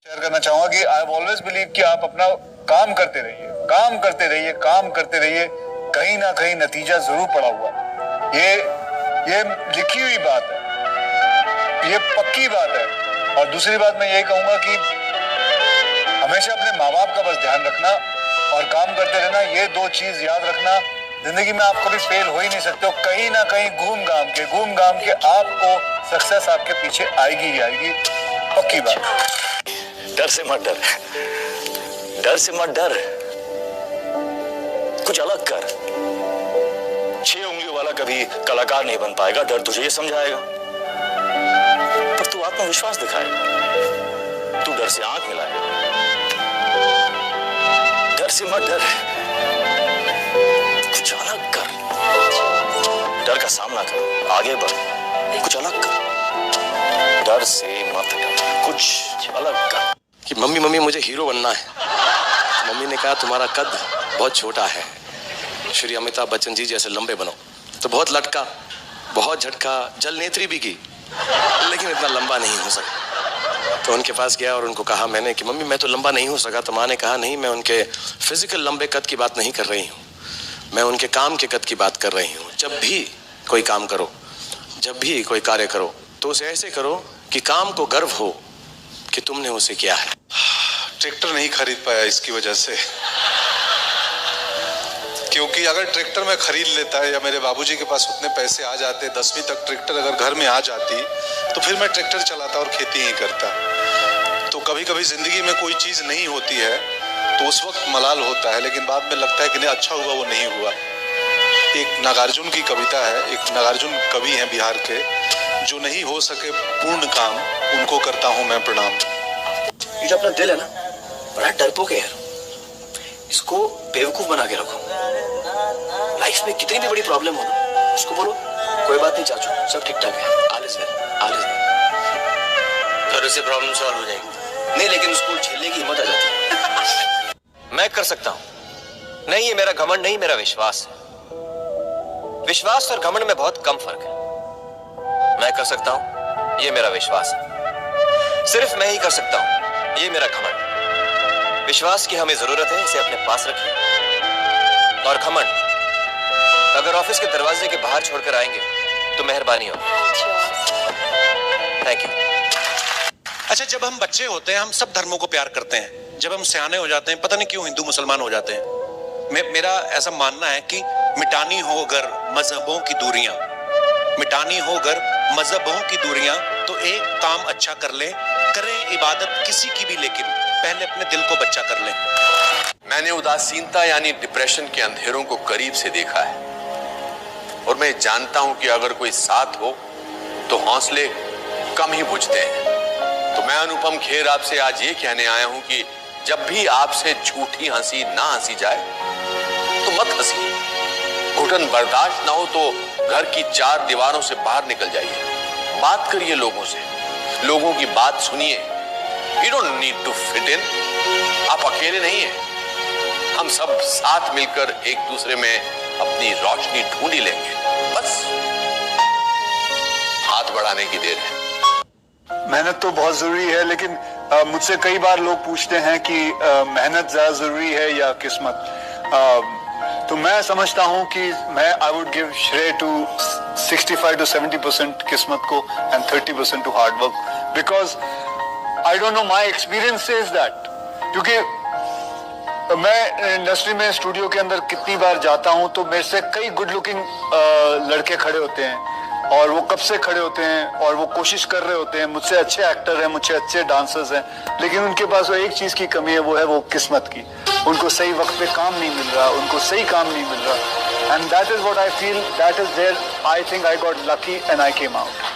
Share करना चाहूंगा कि आई हैव ऑलवेज बिलीव कि आप अपना काम करते रहिए, काम करते रहिए, काम करते रहिए, कहीं ना कहीं नतीजा जरूर पड़ा हुआ है। ये लिखी हुई बात है, ये पक्की बात है। और दूसरी बात मैं यही कहूंगा कि हमेशा अपने माँ बाप का बस ध्यान रखना और काम करते रहना। ये दो चीज याद रखना, जिंदगी में आप कभी फेल हो ही नहीं सकते हो। कहीं ना कहीं घूम घाम के आपको सक्सेस आपके पीछे आएगी ही आएगी, पक्की बात। डर से मत डर, डर से मत डर, कुछ अलग कर। 6 उंगलियों वाला कभी कलाकार नहीं बन पाएगा, डर तुझे ये समझाएगा। पर तू आत्मविश्वास दिखाएगा, तू डर से आंख मिलाएगा। डर से मत डर, कुछ अलग कर। डर का सामना कर, आगे बढ़, कुछ अलग कर। डर से मत डर, कुछ अलग कर। कि मम्मी मुझे हीरो बनना है। मम्मी ने कहा तुम्हारा कद बहुत छोटा है, श्री अमिताभ बच्चन जी जैसे लंबे बनो। तो बहुत लटका, बहुत झटका, जल नेत्री भी की, लेकिन इतना लंबा नहीं हो सका। तो उनके पास गया और उनको कहा मैंने कि मम्मी मैं तो लंबा नहीं हो सका। तो माँ ने कहा नहीं, मैं उनके फिजिकल लंबे कद की बात नहीं कर रही हूँ, मैं उनके काम के कद की बात कर रही हूँ। जब भी कोई काम करो, जब भी कोई कार्य करो, तो उसे ऐसे करो कि काम को गर्व हो कि तुमने उसे किया है। ट्रैक्टर नहीं खरीद पाया इसकी वजह से, क्योंकि अगर ट्रैक्टर में खरीद लेता है या मेरे बाबूजी के पास उतने पैसे आ जाते, 10वीं तक ट्रैक्टर अगर घर में आ जाती, तो फिर मैं ट्रैक्टर चलाता और खेती ही करता। तो कभी कभी जिंदगी में कोई चीज नहीं होती है तो उस वक्त मलाल होता है, लेकिन बाद में लगता है कि नहीं अच्छा हुआ वो नहीं हुआ। एक नागार्जुन की कविता है, एक नागार्जुन कवि हैं बिहार के, जो नहीं हो सके पूर्ण काम उनको करता हूं मैं प्रणाम। ये जो अपना दिल है ना, बड़ा डरपोक है यार, इसको बेवकूफ बना के रखो। लाइफ में कितनी भी बड़ी प्रॉब्लम हो ना, उसको बोलो कोई बात नहीं चाचू, सब ठीक ठाक है, all is well, all is well. तो उससे प्रॉब्लम सॉल्व हो जाएगी। नहीं, लेकिन उसको झेलने की हिम्मत आ जाती है। मैं कर सकता हूं। नहीं, ये मेरा घमंड नहीं, मेरा विश्वास है। विश्वास और घमंड में बहुत कम फर्क है। मैं कर सकता हूं, ये मेरा विश्वास है। सिर्फ मैं ही कर सकता हूं, ये मेरा घमंड। विश्वास की हमें जरूरत है, इसे अपने पास रखिए। और घमंड अगर ऑफिस के दरवाजे के बाहर छोड़कर आएंगे तो मेहरबानी होगी। Thank you. अच्छा, जब हम बच्चे होते हैं हम सब धर्मों को प्यार करते हैं। जब हम सियाने हो जाते हैं पता नहीं क्यों हिंदू मुसलमान हो जाते हैं। मेरा ऐसा मानना है कि मिटानी हो अगर मजहबों की दूरियां, मिटानी हो अगर मजहबों की दूरियां, तो एक काम अच्छा कर ले, करें इबादत किसी की भी, लेकिन पहले अपने दिल को बच्चा कर ले। मैंने उदासीनता यानी डिप्रेशन के अंधेरों को करीब से देखा है, और मैं जानता हूं कि अगर कोई साथ हो तो हौसले कम ही बुझते हैं। तो मैं अनुपम खेर आपसे आज ये कहने आया हूं कि जब भी आपसे झूठी हंसी ना हंसी जाए तो मत हंसिए। घुटन बर्दाश्त ना हो तो घर की 4 दीवारों से बाहर निकल जाइए, बात करिए लोगों से, लोगों की बात सुनिए। You don't need to fit in। आप अकेले नहीं हैं, हम सब साथ मिलकर एक दूसरे में अपनी रोशनी ढूंढ लेंगे। बस हाथ बढ़ाने की देर है। मेहनत तो बहुत जरूरी है, लेकिन मुझसे कई बार लोग पूछते हैं कि मेहनत ज्यादा जरूरी है या किस्मत। तो मैं समझता हूं कि आई वुड गिव श्रेय टू 65 to 70% किस्मत को and 30% to hard work, because I don't know, my experience says that. क्योंकि मैं इंडस्ट्री में स्टूडियो के अंदर कितनी बार जाता हूं तो मेरे से कई गुड लुकिंग लड़के खड़े होते हैं, और वो कब से खड़े होते हैं और वो कोशिश कर रहे होते हैं, मुझसे अच्छे एक्टर हैं, मुझसे अच्छे डांसर्स हैं, लेकिन उनके पास वो एक चीज की कमी है, वो है वो किस्मत की। उनको सही वक्त पे काम नहीं मिल रहा, उनको सही काम नहीं मिल रहा, and that is what I feel, that is there I think I got lucky and I came out.